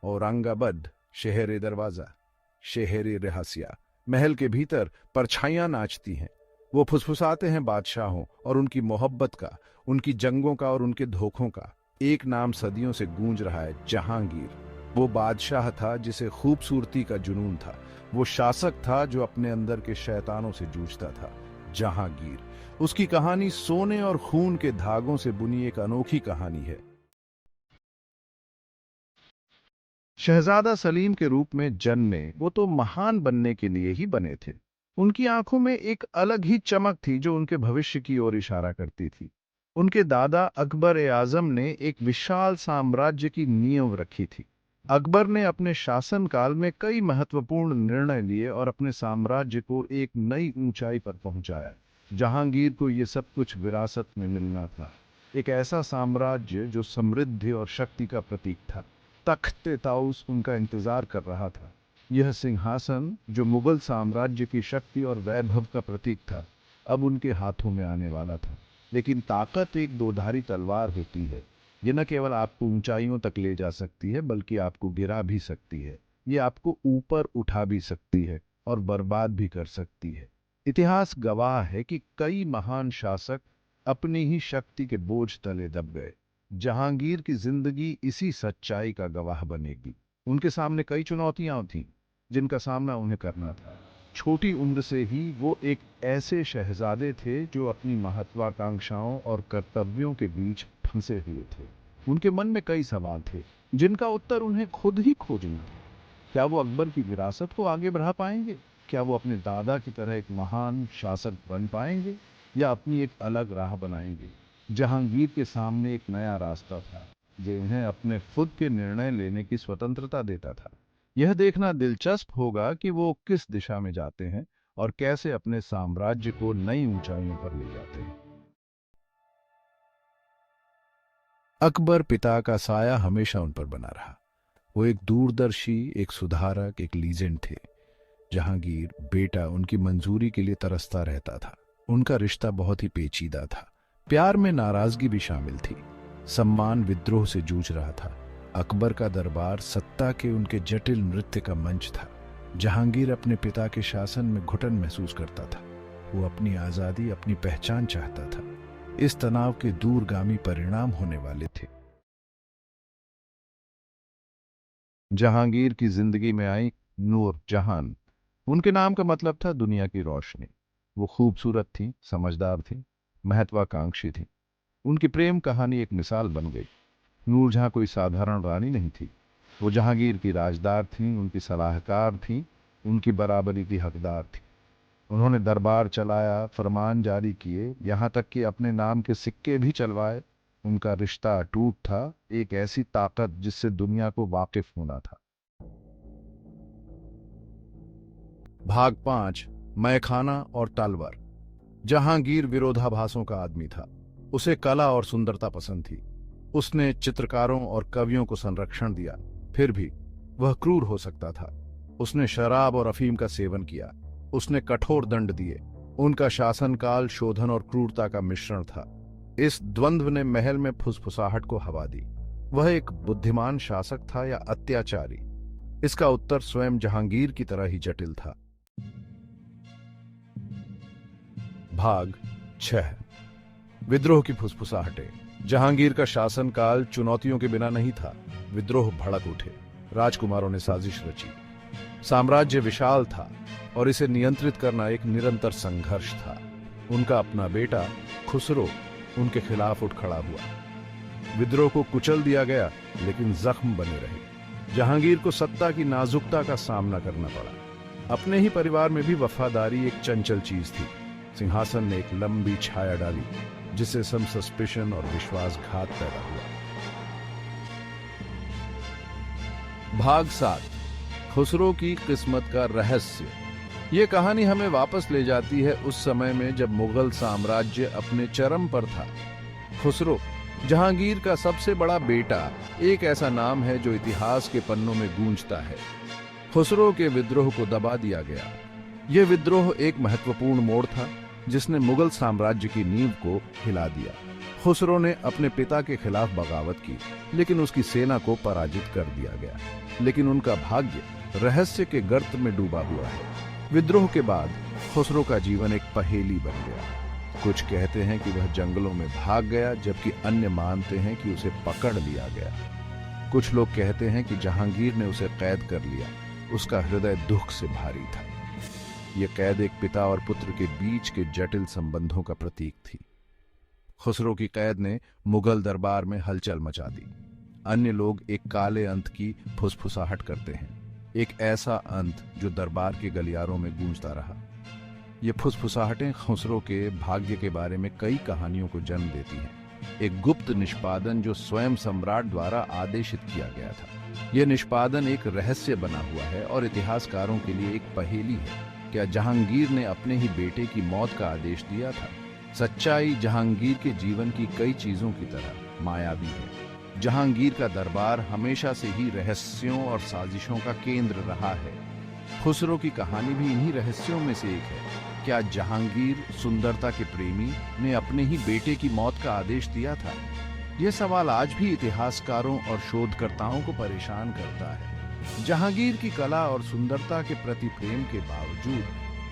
औरंगाबाद, शहर दरवाजा, शहर रहसिया। महल के भीतर परछाइयां नाचती हैं। वो फुसफुसाते हैं बादशाहों और उनकी मोहब्बत का, उनकी जंगों का और उनके धोखों का। एक नाम सदियों से गूंज रहा है, जहांगीर। वो बादशाह था जिसे खूबसूरती का जुनून था। वो शासक था जो अपने अंदर के शैतानों से जूझता था। जहांगीर, उसकी कहानी सोने और खून के धागों से बुनी एक अनोखी कहानी है। शहजादा सलीम के रूप में जन्मे वो तो महान बनने के लिए ही बने थे। उनकी आंखों में एक अलग ही चमक थी जो उनके भविष्य की ओर इशारा करती थी। उनके दादा अकबर ए आजम ने एक विशाल साम्राज्य की नींव रखी थी। अकबर ने अपने शासनकाल में कई महत्वपूर्ण निर्णय लिए और अपने साम्राज्य को एक नई ऊंचाई पर पहुंचाया। जहांगीर को ये सब कुछ विरासत में मिलना था। एक ऐसा साम्राज्य जो समृद्धि और शक्ति का प्रतीक था। तख्त ताउस उनका इंतजार कर रहा था। यह सिंहासन जो मुगल साम्राज्य की शक्ति और वैभव का प्रतीक था, अब उनके हाथों में आने वाला था। लेकिन ताकत एक दोधारी तलवार होती है। ये न केवल आपको ऊंचाइयों तक ले जा सकती है, बल्कि आपको गिरा भी सकती है। ये आपको ऊपर उठा भी सकती है और बर्बाद भी कर सकती है। इतिहास गवाह है कि कई महान शासक अपनी ही शक्ति के बोझ तले दब गए। जहांगीर की जिंदगी इसी सच्चाई का गवाह बनेगी। उनके सामने कई चुनौतियां थीं जिनका सामना उन्हें करना था। छोटी उम्र से ही वो एक ऐसे शहजादे थे जो अपनी महत्वाकांक्षाओं और कर्तव्यों के बीच फंसे हुए थे। उनके मन में कई सवाल थे जिनका उत्तर उन्हें खुद ही खोजना था। क्या वो अकबर की विरासत को आगे बढ़ा पाएंगे? क्या वो अपने दादा की तरह एक महान शासक बन पाएंगे, या अपनी एक अलग राह बनाएंगे? जहांगीर के सामने एक नया रास्ता था जो उन्हें अपने खुद के निर्णय लेने की स्वतंत्रता देता था। यह देखना दिलचस्प होगा कि वो किस दिशा में जाते हैं और कैसे अपने साम्राज्य को नई ऊंचाइयों पर ले जाते हैं। अकबर पिता का साया हमेशा उन पर बना रहा। वो एक दूरदर्शी, एक सुधारक, एक लीजेंड थे। जहांगीर बेटा उनकी मंजूरी के लिए तरसता रहता था। उनका रिश्ता बहुत ही पेचीदा था। प्यार में नाराजगी भी शामिल थी। सम्मान विद्रोह से जूझ रहा था। अकबर का दरबार सत्ता के उनके जटिल नृत्य का मंच था। जहांगीर अपने पिता के शासन में घुटन महसूस करता था। वो अपनी आजादी, अपनी पहचान चाहता था। इस तनाव के दूरगामी परिणाम होने वाले थे। जहांगीर की जिंदगी में आई नूर जहान। उनके नाम का मतलब था दुनिया की रोशनी। वो खूबसूरत थी, समझदार थी, महत्वाकांक्षी थी। उनकी प्रेम कहानी एक मिसाल बन गई। नूरजहां कोई साधारण रानी नहीं थी। वो जहांगीर की राजदार थीं, उनकी सलाहकार थीं, उनकी बराबरी की हकदार थी। उन्होंने दरबार चलाया, फरमान जारी किए, यहाँ तक कि अपने नाम के सिक्के भी चलवाए। उनका रिश्ता अटूट था, एक ऐसी ताकत जिससे दुनिया को वाकिफ होना था। भाग 5, मैखाना और तलवार। जहांगीर विरोधाभासों का आदमी था। उसे कला और सुंदरता पसंद थी। उसने चित्रकारों और कवियों को संरक्षण दिया, फिर भी वह क्रूर हो सकता था। उसने शराब और अफीम का सेवन किया। उसने कठोर दंड दिए। उनका शासनकाल शोधन और क्रूरता का मिश्रण था। इस द्वंद्व ने महल में फुसफुसाहट को हवा दी। वह एक बुद्धिमान शासक था या अत्याचारी? इसका उत्तर स्वयं जहांगीर की तरह ही जटिल था। भाग 6, विद्रोह की फुसफुसाहटें। जहांगीर का शासनकाल चुनौतियों के बिना नहीं था। विद्रोह भड़क उठे। राजकुमारों ने साजिश रची। साम्राज्य विशाल था और इसे नियंत्रित करना एक निरंतर संघर्ष था। उनका अपना बेटा खुसरो उनके खिलाफ उठ खड़ा हुआ। विद्रोह को कुचल दिया गया, लेकिन जख्म बने रहे। जहांगीर को सत्ता की नाजुकता का सामना करना पड़ा। अपने ही परिवार में भी वफादारी एक चंचल चीज थी। सिंहासन ने एक लंबी छाया डाली, जिससे सम सस्पिशन और विश्वासघात पैदा हुआ। भाग 7, खुसरो की किस्मत का रहस्य। यह कहानी हमें वापस ले जाती है उस समय में जब मुगल साम्राज्य अपने चरम पर था। खुसरो, जहांगीर का सबसे बड़ा बेटा, एक ऐसा नाम है जो इतिहास के पन्नों में गूंजता है। खुसरो के विद्रोह को दबा दिया गया। यह विद्रोह एक महत्वपूर्ण मोड़ था जिसने मुगल साम्राज्य की नींव को हिला दिया। खुसरो ने अपने पिता के खिलाफ बगावत की, लेकिन उसकी सेना को पराजित कर दिया गया। लेकिन उनका भाग्य रहस्य के गर्त में डूबा हुआ है। विद्रोह के बाद खुसरो का जीवन एक पहेली बन गया। कुछ कहते हैं कि वह जंगलों में भाग गया, जबकि अन्य मानते हैं कि उसे पकड़ लिया गया। कुछ लोग कहते हैं कि जहांगीर ने उसे कैद कर लिया। उसका हृदय दुख से भारी था। यह कैद एक पिता और पुत्र के बीच के जटिल संबंधों का प्रतीक थी। खुसरो की कैद ने मुगल दरबार में हलचल मचा दी। अन्य लोग एक काले अंत की फुसफुसाहट करते हैं, एक ऐसा अंत जो दरबार के गलियारों में गूंजता रहा। ये फुसफुसाहटें खुसरो के भाग्य के बारे में कई कहानियों को जन्म देती हैं। एक गुप्त निष्पादन जो स्वयं सम्राट द्वारा आदेशित किया गया था। यह निष्पादन एक रहस्य बना हुआ है और इतिहासकारों के लिए एक पहेली है। क्या जहांगीर ने अपने ही बेटे की मौत का आदेश दिया था? सच्चाई जहांगीर के जीवन की कई चीजों की तरह मायावी है। जहांगीर का दरबार हमेशा से ही रहस्यों और साजिशों का केंद्र रहा है। खुसरो की कहानी भी इन्हीं रहस्यों में से एक है। क्या जहांगीर, सुंदरता के प्रेमी, ने अपने ही बेटे की मौत का आदेश दिया था? यह सवाल आज भी इतिहासकारों और शोधकर्ताओं को परेशान करता है। जहांगीर की कला और सुंदरता के प्रति प्रेम के बावजूद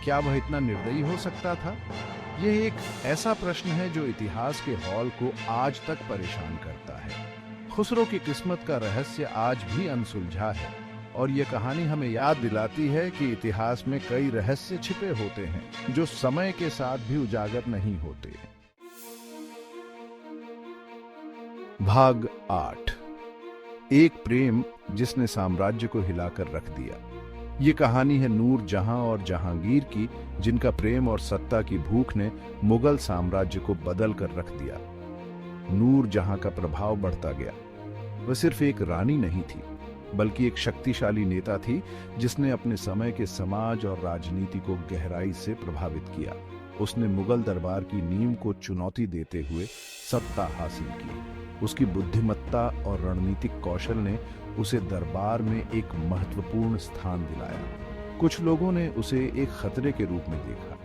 क्या वह इतना निर्दयी हो सकता था? यह एक ऐसा प्रश्न है जो इतिहास के हॉल को आज तक परेशान करता है। खुसरो की किस्मत का रहस्य आज भी अनसुलझा है और यह कहानी हमें याद दिलाती है कि इतिहास में कई रहस्य छिपे होते हैं जो समय के साथ भी उजागर नहीं होते। भाग 8, एक प्रेम जिसने साम्राज्य को हिलाकर रख दिया। ये कहानी है नूर जहां और जहांगीर की, जिनका प्रेम और सत्ता की भूख ने मुगल साम्राज्य को बदल कर रख दिया। नूर जहां का प्रभाव बढ़ता गया। वह सिर्फ एक रानी नहीं थी, बल्कि एक शक्तिशाली नेता थी जिसने अपने समय के समाज और राजनीति को गहराई से प्रभावित किया। उसने मुगल दरबार की नींव को चुनौती देते हुए सत्ता हासिल की। उसकी बुद्धिमत्ता और रणनीतिक कौशल ने उसे दरबार में एक महत्वपूर्ण स्थान दिलाया। कुछ लोगों ने उसे एक खतरे के रूप में देखा।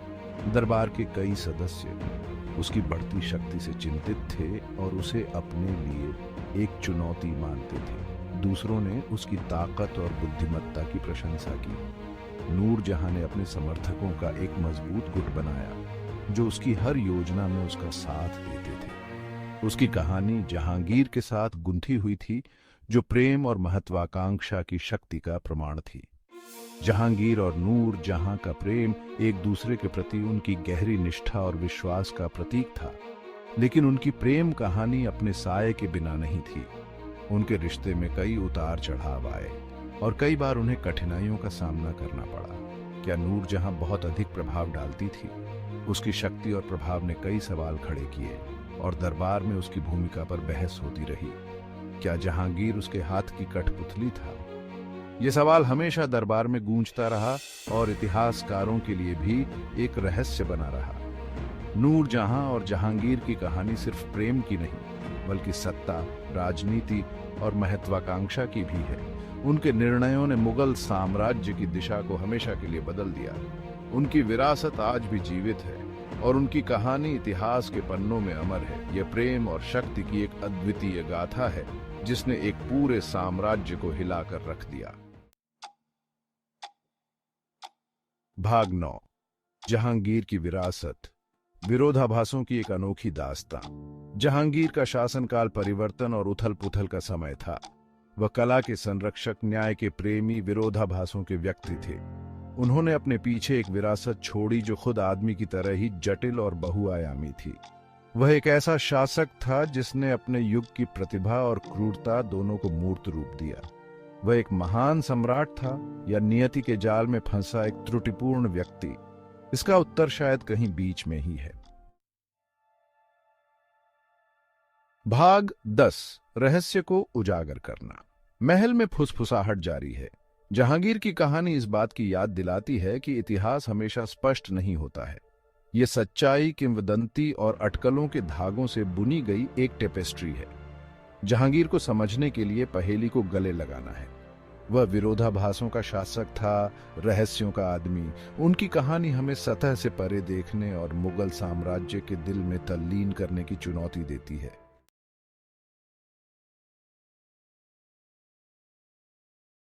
दरबार के कई सदस्य उसकी बढ़ती शक्ति से चिंतित थे और उसे अपने लिए एक चुनौती मानते थे। दूसरों ने उसकी ताकत और बुद्धिमत्ता की प्रशंसा की। नूर जहां ने अपने समर्थकों का एक मजबूत गुट बनाया जो उसकी हर योजना में उसका साथ देते थे। उसकी कहानी जहांगीर के साथ गुंथी हुई थी, जो प्रेम और महत्वाकांक्षा की शक्ति का प्रमाण थी। जहांगीर और नूर जहां का प्रेम एक दूसरे के प्रति उनकी गहरी निष्ठा और विश्वास का प्रतीक था, लेकिन उनकी प्रेम कहानी अपने साये के बिना नहीं थी। उनके रिश्ते में कई उतार चढ़ाव आए और कई बार उन्हें कठिनाइयों का सामना करना पड़ा। क्या नूर जहां बहुत अधिक प्रभाव डालती थी? उसकी शक्ति और प्रभाव ने कई सवाल खड़े किए और दरबार में उसकी भूमिका पर बहस होती रही। क्या जहांगीर उसके हाथ की कठपुतली था? यह सवाल हमेशा दरबार में गूंजता रहा और इतिहासकारों के लिए भी एक रहस्य बना रहा। नूर जहां और जहांगीर की कहानी सिर्फ प्रेम की नहीं, बल्कि सत्ता, राजनीति और महत्वाकांक्षा की भी है। उनके निर्णयों ने मुगल साम्राज्य की दिशा को हमेशा के लिए बदल दिया। उनकी विरासत आज भी जीवित है और उनकी कहानी इतिहास के पन्नों में अमर है। यह प्रेम और शक्ति की एक अद्वितीय गाथा है जिसने एक पूरे साम्राज्य को हिलाकर रख दिया। भाग 9, जहांगीर की विरासत। विरोधाभासों की एक अनोखी दास्तां। जहांगीर का शासनकाल परिवर्तन और उथल-पुथल का समय था। वह कला के संरक्षक, न्याय के प्रेमी, विरोधाभासों के व्यक्ति थे। उन्होंने अपने पीछे एक विरासत छोड़ी जो खुद आदमी की तरह ही जटिल और बहुआयामी थी। वह एक ऐसा शासक था जिसने अपने युग की प्रतिभा और क्रूरता दोनों को मूर्त रूप दिया। वह एक महान सम्राट था या नियति के जाल में फंसा एक त्रुटिपूर्ण व्यक्ति? इसका उत्तर शायद कहीं बीच में ही है। भाग 10, रहस्य को उजागर करना। महल में फुसफुसाहट जारी है। जहांगीर की कहानी इस बात की याद दिलाती है कि इतिहास हमेशा स्पष्ट नहीं होता है। यह सच्चाई, किंवदंती और अटकलों के धागों से बुनी गई एक टेपेस्ट्री है। जहांगीर को समझने के लिए पहेली को गले लगाना है। वह विरोधाभासों का शासक था, रहस्यों का आदमी। उनकी कहानी हमें सतह से परे देखने और मुगल साम्राज्य के दिल में तल्लीन करने की चुनौती देती है।